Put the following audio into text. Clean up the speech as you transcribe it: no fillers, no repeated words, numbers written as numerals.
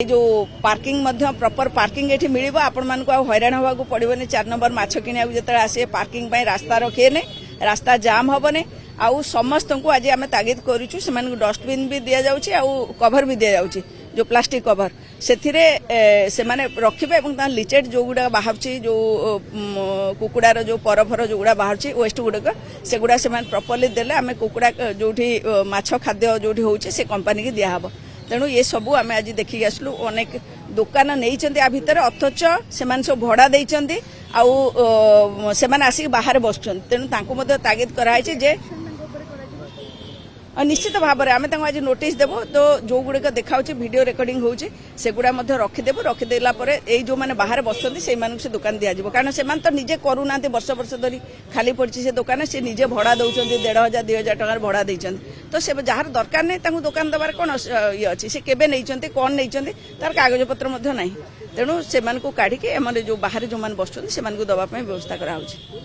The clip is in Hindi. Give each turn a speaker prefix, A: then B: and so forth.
A: जो पार्किंग प्रॉपर पार्किंग ये मिल आपण मान हैरान हवा पड़ोनी 4 नंबर माछ किणा जो आसे पार्किंग रास्ता रखे ने रास्ता जाम हेने आउ समस्त को आज आम तागिद करूँ से डस्टबिन भी दि जाऊँगी आउ कभर भी दि जाऊँगी जो प्लास्टिक कभर से रखिए लिचेट जो गुड़ा बाहर जो कुकुड़ार जो परफर जो गुड़ा बाहर वेस्ट गुड़क से गुड़ा से प्रॉपर्ली देले आम कुकुड़ा जो माछ खाद्य जो होचे से कंपनी की दिहब तेणु ये सबू आम आज देखिक आसलु अनेक दुकान नहीं आ भितर अथच से सब भड़ा देते आसिक बाहर बस तेणु तागिद कराई जे निश्चित भाव में आम आज नोटिस देव तो जो गुड़िक देखा वीडियो रेकर्डिंग होची से गुड़ा रखिदेव रखिदेला जो मैंने बाहर बसते से दुकान दिज्व कारण से तो निजे करूना वर्ष वर्ष धरी खाली पड़ी से दुकान से निजे भड़ा दौरान 1500 2000 टकर भड़ा देते तो से जार दरकार नहीं दुकान देवार कौन ये अच्छी से केवे नहीं कौन नहीं तार कागज पत्र ना तेणु से काढ़ी जो बाहर जो मैंने बस से दवाई व्यवस्था कराई।